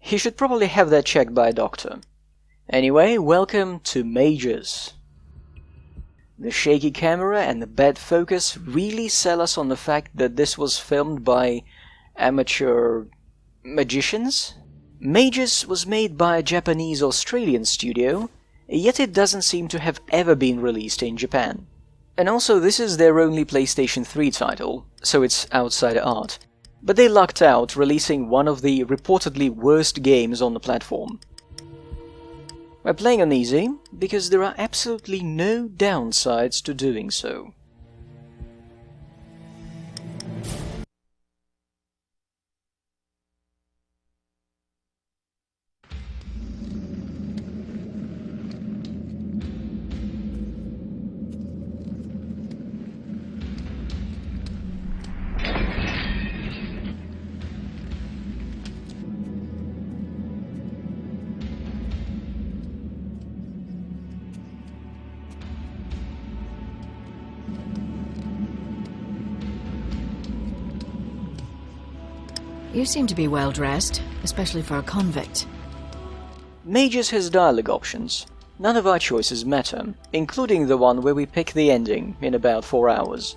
He should probably have that checked by a doctor. Anyway, welcome to Magus. The shaky camera and the bad focus really sell us on the fact that this was filmed by amateur magicians. Magus was made by a Japanese-Australian studio, yet it doesn't seem to have ever been released in Japan. And also, this is their only PlayStation 3 title, so it's outsider art. But they lucked out releasing one of the reportedly worst games on the platform. We're playing on easy, because there are absolutely no downsides to doing so. You seem to be well dressed, especially for a convict. Magus has dialogue options. None of our choices matter, including the one where we pick the ending in about 4 hours.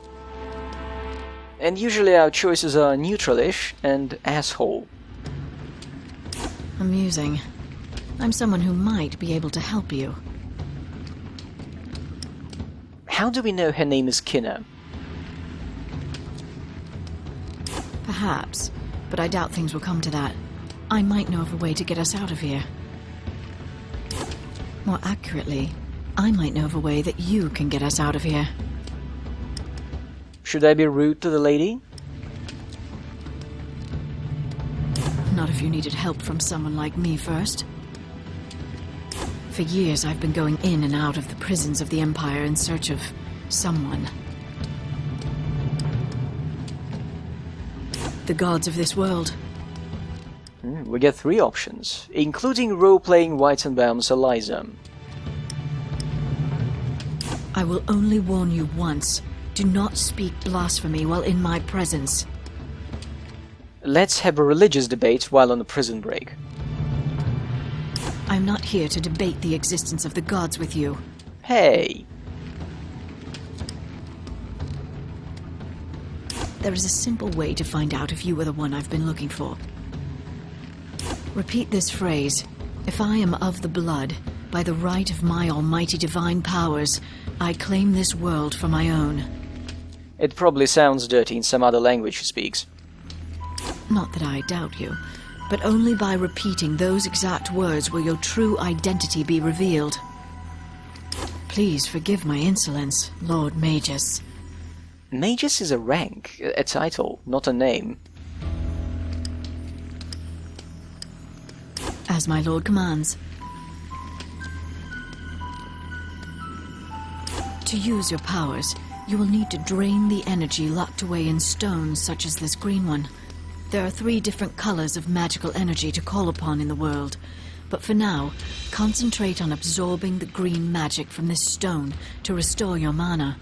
And usually our choices are neutral-ish and asshole. Amusing. I'm someone who might be able to help you. How do we know her name is Kinner? Perhaps, but I doubt things will come to that. I might know of a way to get us out of here. More accurately, I might know of a way that you can get us out of here. Should I be rude to the lady? Not if you needed help from someone like me first. For years I've been going in and out of the prisons of the Empire in search of someone. The gods of this world. We get 3 options, including role-playing Weizenbaum's Eliza. I will only warn you once. Do not speak blasphemy while in my presence. Let's have a religious debate while on a prison break. I'm not here to debate the existence of the gods with you. Hey! There is a simple way to find out if you are the one I've been looking for. Repeat this phrase. If I am of the blood, by the right of my almighty divine powers, I claim this world for my own. It probably sounds dirty in some other language she speaks. Not that I doubt you, but only by repeating those exact words will your true identity be revealed. Please forgive my insolence, Lord Magus. Magus is a rank, a title, not a name. As my lord commands. To use your powers, you will need to drain the energy locked away in stones such as this green one. There are 3 different colors of magical energy to call upon in the world, but for now, concentrate on absorbing the green magic from this stone to restore your mana.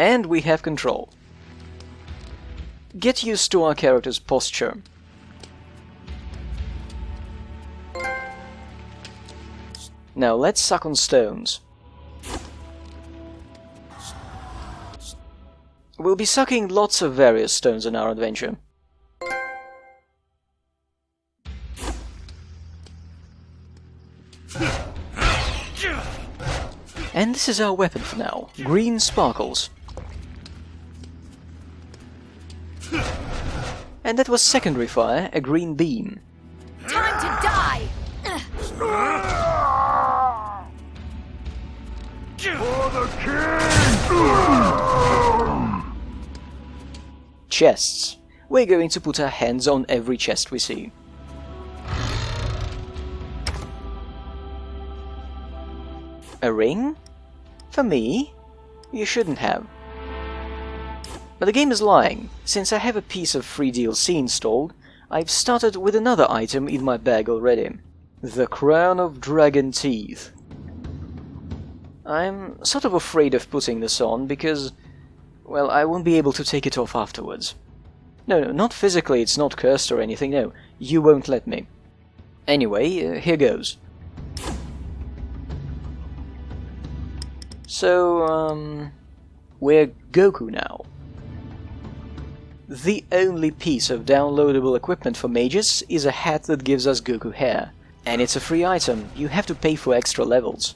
And we have control. Get used to our character's posture. Now let's suck on stones. We'll be sucking lots of various stones in our adventure. And this is our weapon for now, green sparkles. And that was secondary fire, a green beam. Time to die! For the king! Chests. We're going to put our hands on every chest we see. A ring? For me? You shouldn't have. But the game is lying. Since I have a piece of free DLC installed, I've started with another item in my bag already. The Crown of Dragon Teeth. I'm sort of afraid of putting this on because, well, I won't be able to take it off afterwards. No, not physically, it's not cursed or anything, no. You won't let me. Anyway, here goes. So, we're Goku now. The only piece of downloadable equipment for mages is a hat that gives us Goku hair. And it's a free item, you have to pay for extra levels.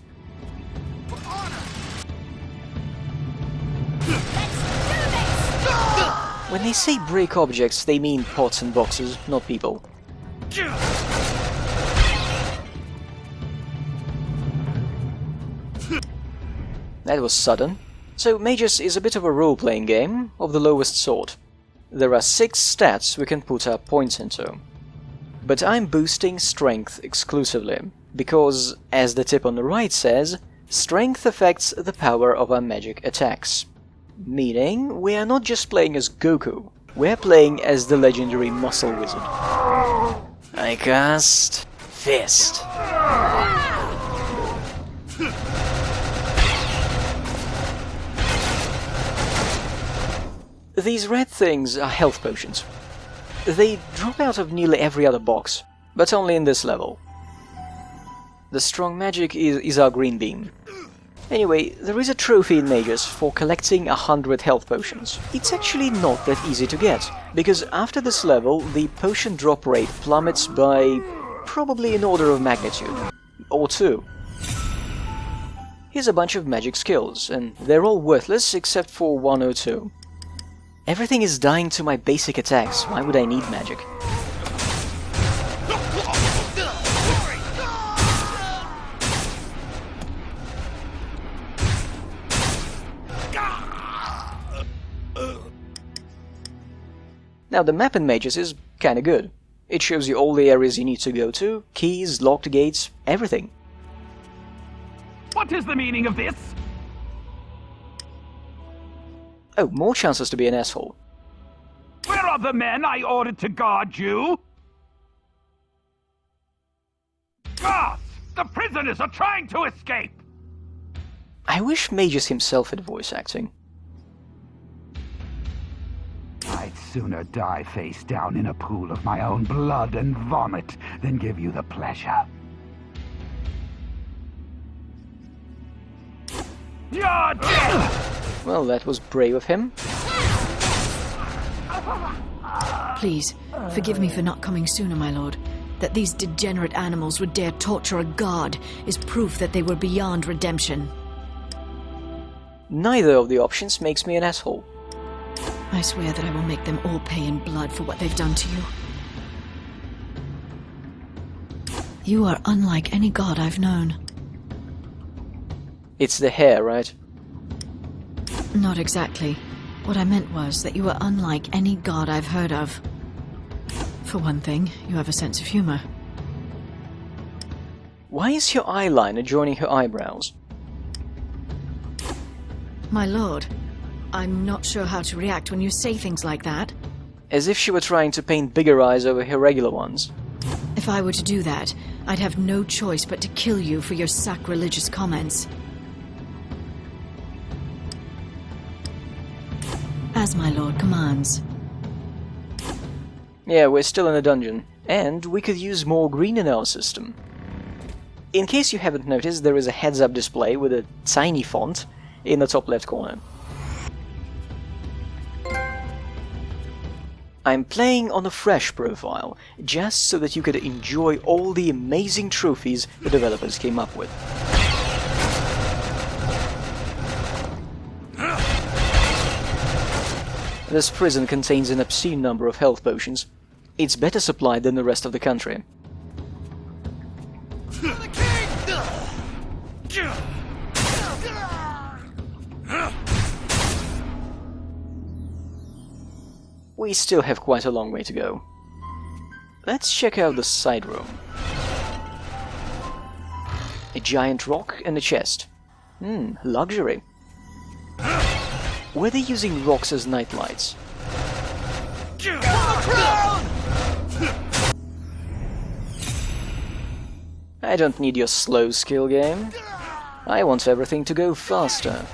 When they say break objects, they mean pots and boxes, not people. That was sudden. So Magus is a bit of a role-playing game, of the lowest sort. There are 6 stats we can put our points into. But I'm boosting strength exclusively, because, as the tip on the right says, strength affects the power of our magic attacks. Meaning, we are not just playing as Goku, we're playing as the legendary Muscle Wizard. I cast Fist. These red things are health potions. They drop out of nearly every other box, but only in this level. The strong magic is our green beam. Anyway, there is a trophy in Magus for collecting 100 health potions. It's actually not that easy to get, because after this level the potion drop rate plummets by probably an order of magnitude, or 2. Here's a bunch of magic skills, and they're all worthless except for 1 or 2. Everything is dying to my basic attacks, why would I need magic? Now the map in Magus is kinda good. It shows you all the areas you need to go to, keys, locked gates, everything. What is the meaning of this? Oh, more chances to be an asshole. Where are the men I ordered to guard you? Guards! The prisoners are trying to escape! I wish Magus himself had voice acting. I'd sooner die face down in a pool of my own blood and vomit than give you the pleasure. You're dead! Well, that was brave of him. Please, forgive me for not coming sooner, my lord. That these degenerate animals would dare torture a god is proof that they were beyond redemption. Neither of the options makes me an asshole. I swear that I will make them all pay in blood for what they've done to you. You are unlike any god I've known. It's the hair, right? Not exactly. What I meant was that you are unlike any god I've heard of. For one thing, you have a sense of humor. Why is your eyeliner joining her eyebrows? My lord, I'm not sure how to react when you say things like that. As if she were trying to paint bigger eyes over her regular ones. If I were to do that, I'd have no choice but to kill you for your sacrilegious comments. As my lord commands. Yeah, we're still in a dungeon, and we could use more green in our system. In case you haven't noticed, there is a heads-up display with a tiny font in the top left corner. I'm playing on a fresh profile, just so that you could enjoy all the amazing trophies the developers came up with. This prison contains an obscene number of health potions. It's better supplied than the rest of the country. We still have quite a long way to go. Let's check out the side room. A giant rock and a chest. Luxury. Were they using rocks as nightlights? I don't need your slow skill game. I want everything to go faster.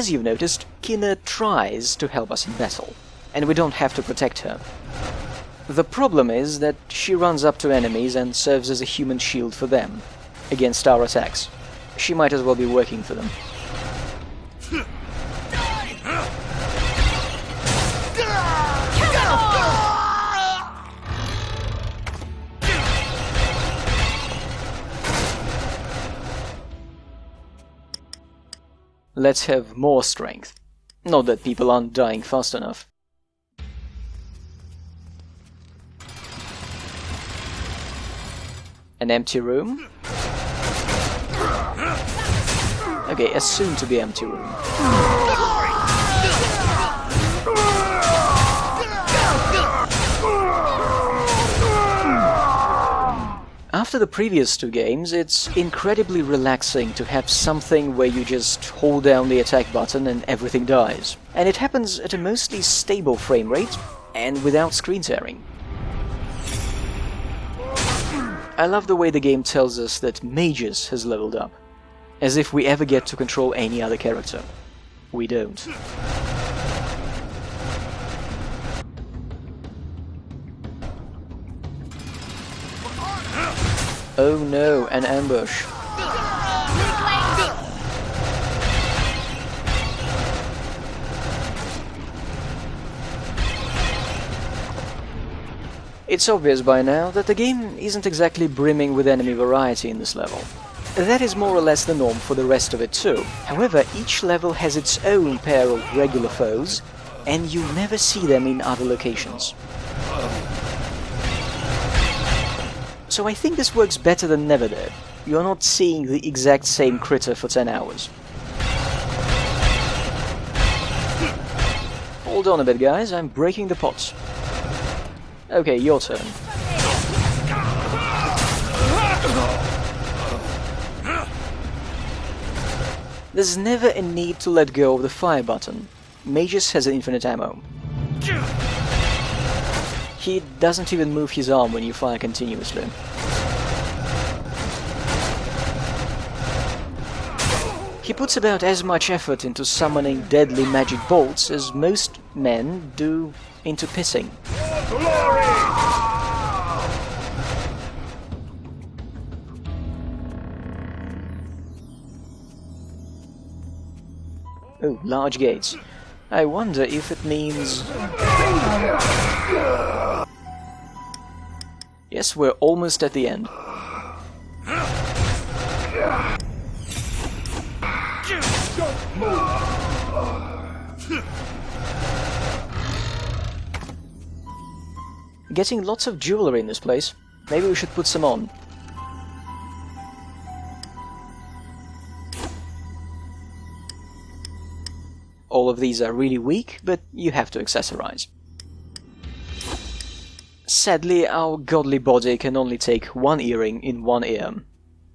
As you've noticed, Kina tries to help us in battle, and we don't have to protect her. The problem is that she runs up to enemies and serves as a human shield for them, against our attacks. She might as well be working for them. Let's have more strength. Not that people aren't dying fast enough. An empty room? Okay, a soon-to-be empty room. After the previous two games, it's incredibly relaxing to have something where you just hold down the attack button and everything dies. And it happens at a mostly stable frame rate and without screen tearing. I love the way the game tells us that Magus has leveled up, as if we ever get to control any other character. We don't. Oh no, an ambush. It's obvious by now that the game isn't exactly brimming with enemy variety in this level. That is more or less the norm for the rest of it too. However, each level has its own pair of regular foes, and you never see them in other locations. So I think this works better than never did. You're not seeing the exact same critter for 10 hours. Hold on a bit, guys, I'm breaking the pots. Okay, your turn. There's never a need to let go of the fire button. Magus has infinite ammo. He doesn't even move his arm when you fire continuously. He puts about as much effort into summoning deadly magic bolts as most men do into pissing. Oh, large gates. I wonder if it means... Yes, we're almost at the end. Getting lots of jewelry in this place. Maybe we should put some on. All of these are really weak, but you have to accessorize. Sadly, our godly body can only take one earring in one ear.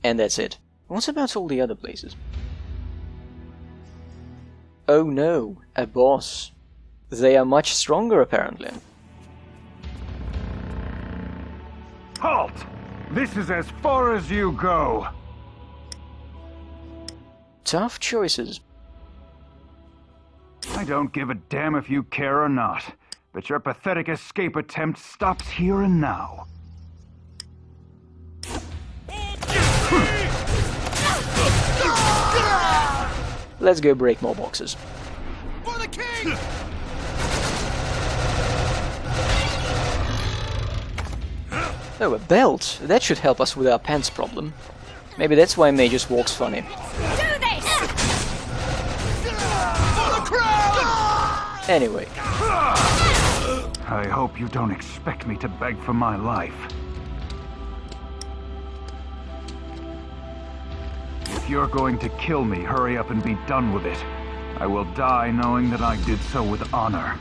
And that's it. What about all the other places? Oh no, a boss. They are much stronger apparently. Halt! This is as far as you go! Tough choices. I don't give a damn if you care or not, but your pathetic escape attempt stops here and now. Let's go break more boxes. For the king! Oh, a belt! That should help us with our pants problem. Maybe that's why Magus walks funny. Do this! For the crown! Anyway, I hope you don't expect me to beg for my life. If you're going to kill me, hurry up and be done with it. I will die knowing that I did so with honor.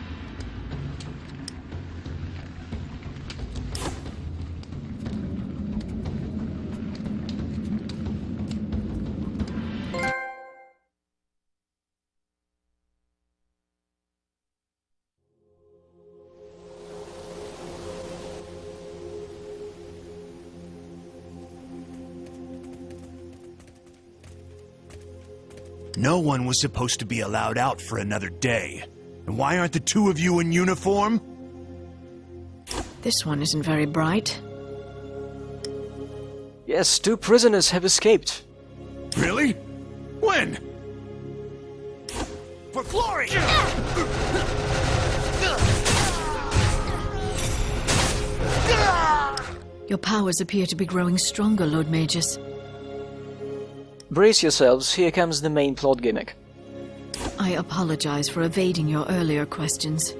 No one was supposed to be allowed out for another day. And why aren't the two of you in uniform? This one isn't very bright. Yes, 2 prisoners have escaped. Really? When? For glory! Your powers appear to be growing stronger, Lord Magus. Brace yourselves, here comes the main plot gimmick. I apologize for evading your earlier questions.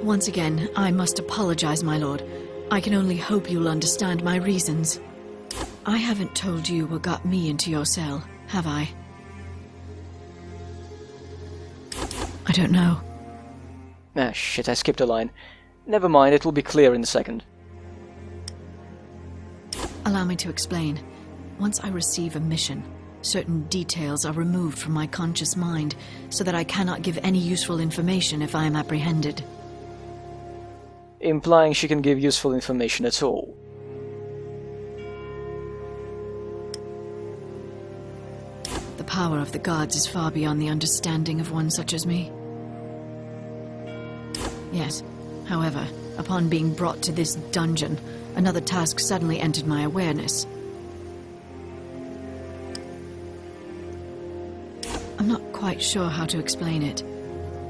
Once again, I must apologize, my lord. I can only hope you'll understand my reasons. I haven't told you what got me into your cell, have I? I don't know. Ah, shit, I skipped a line. Never mind, it will be clear in a second. Allow me to explain. Once I receive a mission, certain details are removed from my conscious mind so that I cannot give any useful information if I am apprehended. Implying she can give useful information at all. The power of the gods is far beyond the understanding of one such as me. Yes, however, upon being brought to this dungeon, another task suddenly entered my awareness. I'm not quite sure how to explain it.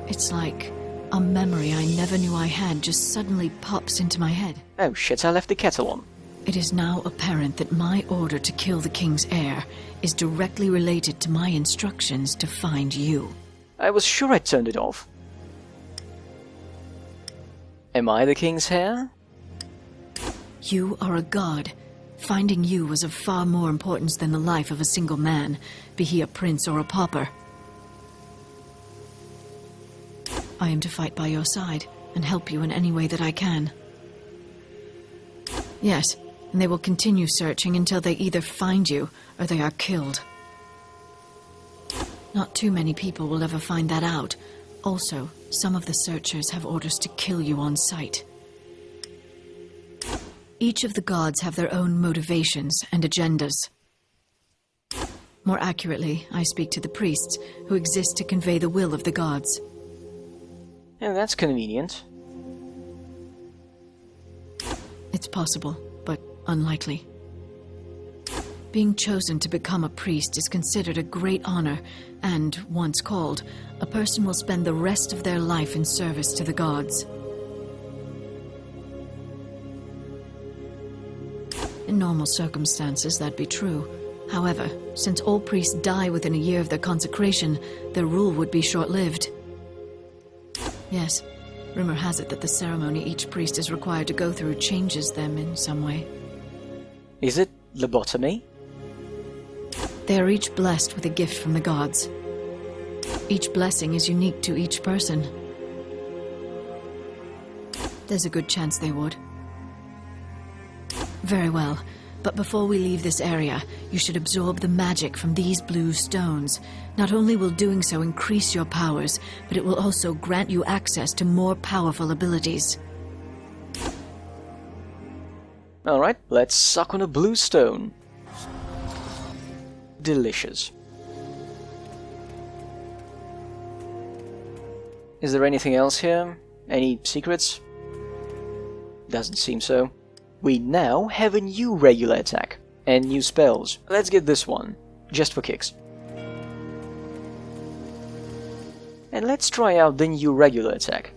It's like a memory I never knew I had just suddenly pops into my head. Oh shit, I left the kettle on. It is now apparent that my order to kill the king's heir is directly related to my instructions to find you. I was sure I turned it off. Am I the king's heir? You are a god. Finding you was of far more importance than the life of a single man, be he a prince or a pauper. I am to fight by your side and help you in any way that I can. Yes, and they will continue searching until they either find you or they are killed. Not too many people will ever find that out. Also, some of the searchers have orders to kill you on sight. Each of the gods have their own motivations and agendas. More accurately, I speak to the priests, who exist to convey the will of the gods. Yeah, that's convenient. It's possible, but unlikely. Being chosen to become a priest is considered a great honor, and, once called, a person will spend the rest of their life in service to the gods. In normal circumstances, that'd be true. However, since all priests die within a year of their consecration, their rule would be short-lived. Yes, rumor has it that the ceremony each priest is required to go through changes them in some way. Is it lobotomy? They are each blessed with a gift from the gods. Each blessing is unique to each person. There's a good chance they would. Very well, but before we leave this area, you should absorb the magic from these blue stones. Not only will doing so increase your powers, but it will also grant you access to more powerful abilities. Alright, let's suck on a blue stone. Delicious. Is there anything else here? Any secrets? Doesn't seem so. We now have a new regular attack and new spells. Let's get this one, just for kicks. And let's try out the new regular attack.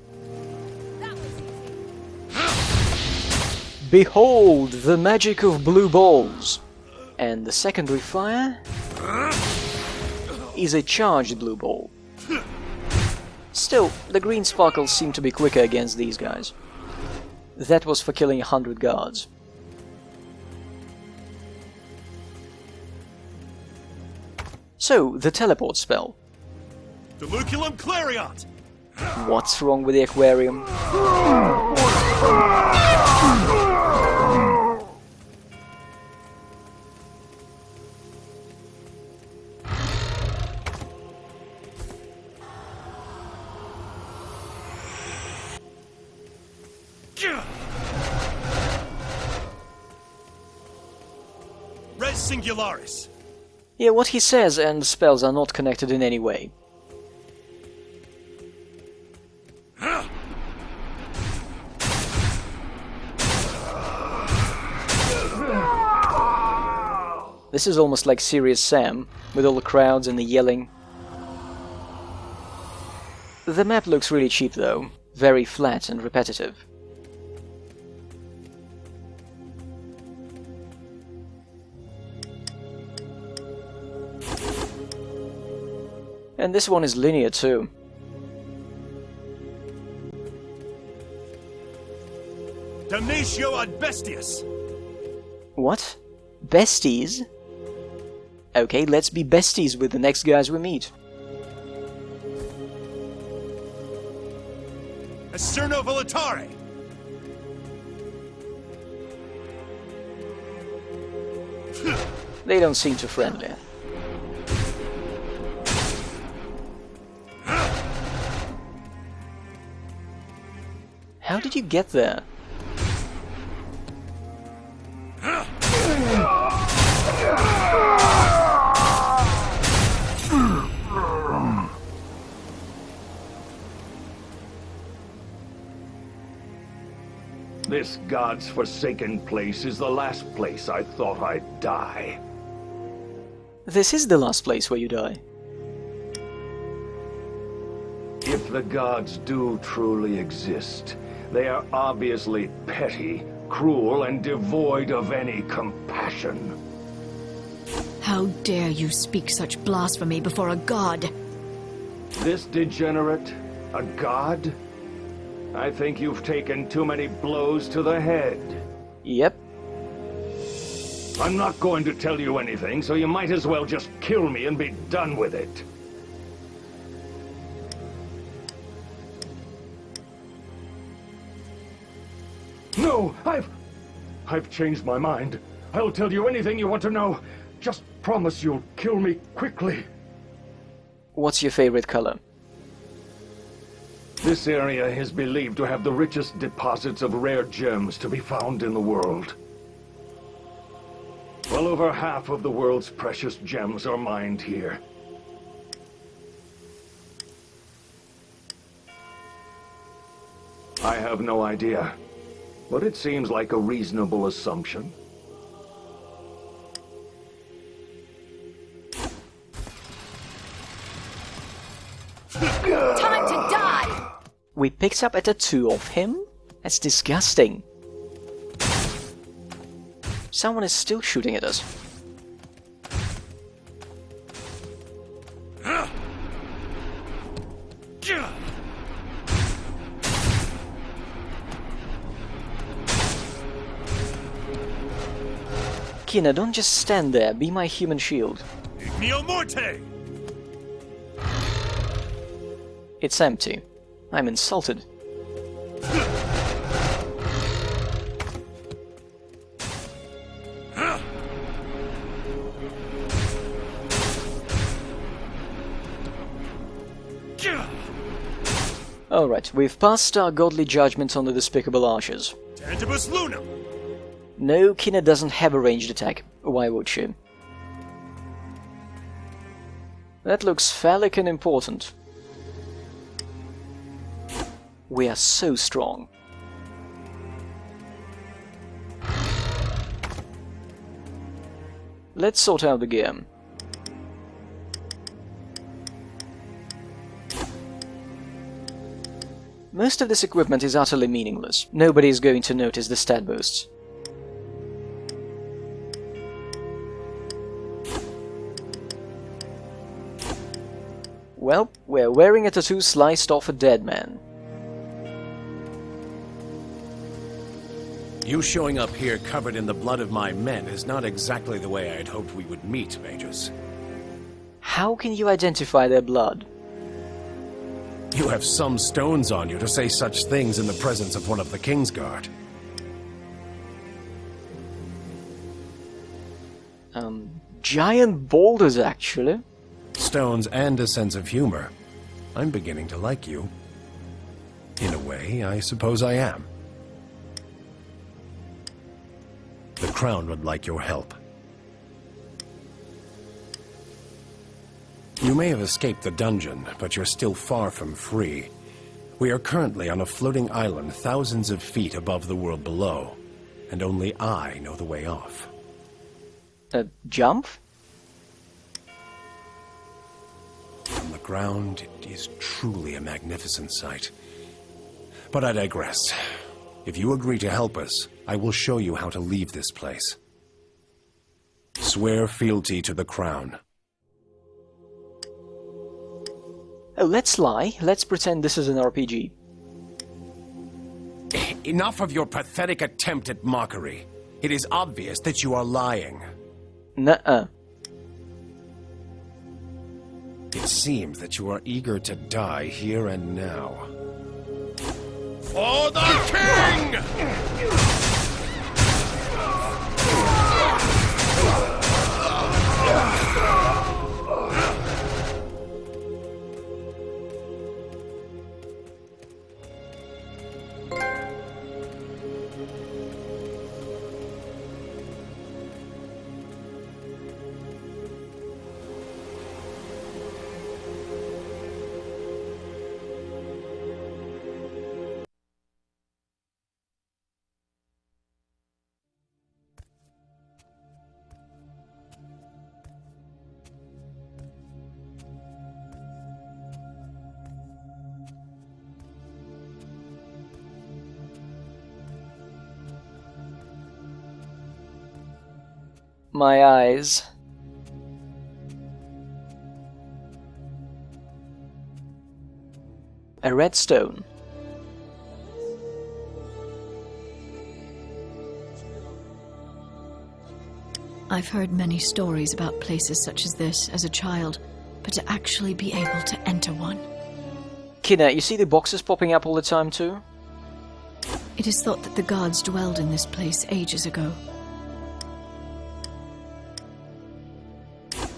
Behold the magic of blue balls! And the secondary fire is a charged blue ball. Still, the green sparkles seem to be quicker against these guys. That was for killing 100 guards. So, the teleport spell. Duluculum Clariot! What's wrong with the aquarium? Res Singularis. Yeah, what he says and the spells are not connected in any way. This is almost like Serious Sam, with all the crowds and the yelling. The map looks really cheap though, very flat and repetitive. And this one is linear too. Damnatio ad bestias! What? Besties? Okay, let's be besties with the next guys we meet. Esterno volitare! They don't seem too friendly. How did you get there? This God's forsaken place is the last place I thought I'd die. This is the last place where you die. If the gods do truly exist, they are obviously petty, cruel, and devoid of any compassion. How dare you speak such blasphemy before a god? This degenerate, a god? I think you've taken too many blows to the head. Yep. I'm not going to tell you anything, so you might as well just kill me and be done with it. No, I've changed my mind. I'll tell you anything you want to know. Just promise you'll kill me quickly. What's your favorite color? This area is believed to have the richest deposits of rare gems to be found in the world. Well over half of the world's precious gems are mined here. I have no idea, but it seems like a reasonable assumption. Time to die! We picked up a tattoo of him? That's disgusting. Someone is still shooting at us. Kina, don't just stand there, be my human shield. Igneo Morte! It's empty. I'm insulted. Alright, we've passed our godly judgment on the despicable archers. Tantibus Lunam! No, Kina doesn't have a ranged attack. Why would she? That looks phallic and important. We are so strong. Let's sort out the gear. Most of this equipment is utterly meaningless. Nobody is going to notice the stat boosts. Well, we're wearing a tattoo sliced off a dead man. You showing up here covered in the blood of my men is not exactly the way I had hoped we would meet, Magus. How can you identify their blood? You have some stones on you to say such things in the presence of one of the Kingsguard. Giant boulders, actually. Stones and a sense of humor. I'm beginning to like you. In a way, I suppose I am. The Crown would like your help. You may have escaped the dungeon, but you're still far from free. We are currently on a floating island thousands of feet above the world below, and only I know the way off. Jump? From the ground, it is truly a magnificent sight. But I digress. If you agree to help us, I will show you how to leave this place. Swear fealty to the crown. Oh, let's lie. Let's pretend this is an RPG. Enough of your pathetic attempt at mockery. It is obvious that you are lying. Nuh-uh. It seems that you are eager to die here and now. For the king! My eyes. A red stone. I've heard many stories about places such as this as a child, but to actually be able to enter one. Kina, you see the boxes popping up all the time too? It is thought that the gods dwelled in this place ages ago.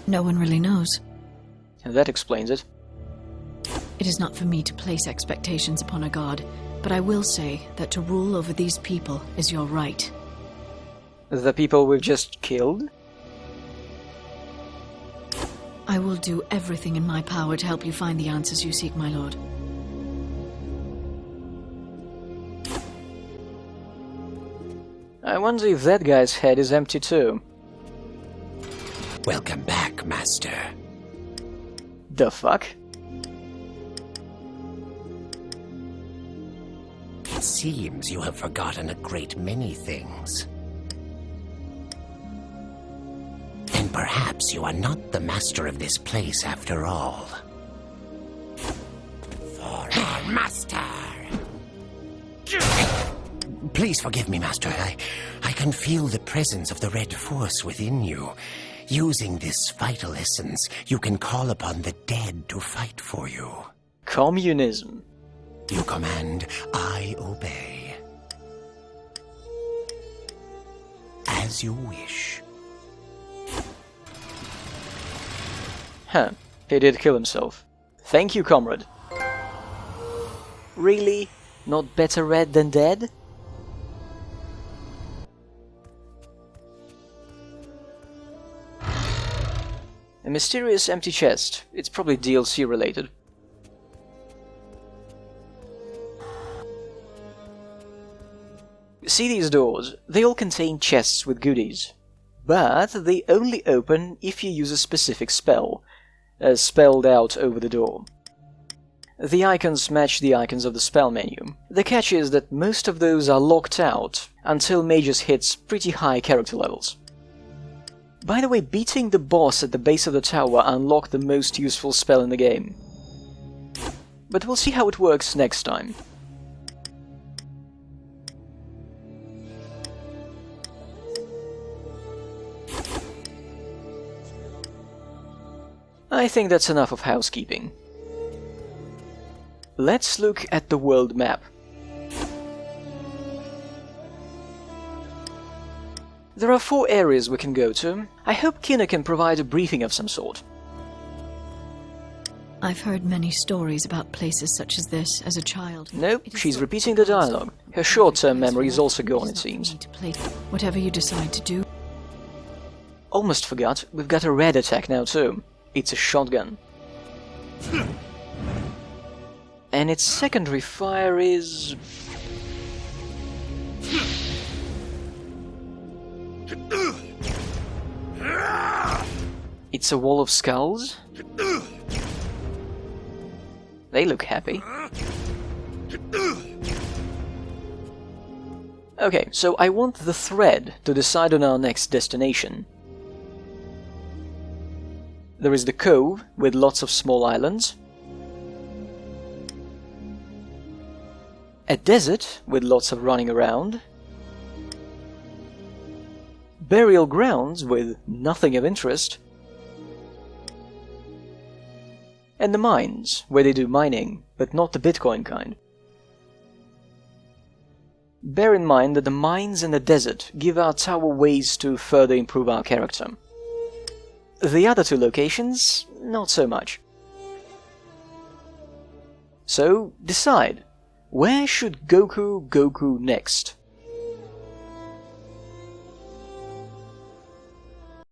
No one really knows. And that explains it. It is not for me to place expectations upon a god, but I will say that to rule over these people is your right. The people we've just killed? I will do everything in my power to help you find the answers you seek, my lord. I wonder if that guy's head is empty too. Welcome back, Master. The fuck? It seems you have forgotten a great many things. And perhaps you are not the master of this place after all. For our master! Please forgive me, Master. I can feel the presence of the Red Force within you. Using this vital essence, you can call upon the dead to fight for you. Communism. You command, I obey. As you wish. Huh. He did kill himself. Thank you, comrade. Really? Not better red than dead? A mysterious empty chest. It's probably DLC related. See these doors? They all contain chests with goodies. But they only open if you use a specific spell, as spelled out over the door. The icons match the icons of the spell menu. The catch is that most of those are locked out until Magus hits pretty high character levels. By the way, beating the boss at the base of the tower unlocked the most useful spell in the game. But we'll see how it works next time. I think that's enough of housekeeping. Let's look at the world map. There are 4 areas we can go to. I hope Kina can provide a briefing of some sort. I've heard many stories about places such as this as a child. Nope, she's repeating the dialogue. Her short-term memory is also gone, it seems. Whatever you decide to do. Almost forgot, we've got a red attack now too. It's a shotgun. And its secondary fire is... It's a wall of skulls? They look happy. Okay, so I want the thread to decide on our next destination. There is the cove with lots of small islands. A desert with lots of running around. Burial grounds with nothing of interest. And the mines, where they do mining, but not the Bitcoin kind. Bear in mind that the mines and the desert give our tower ways to further improve our character. The other two locations, not so much. So, decide, where should Goku go next?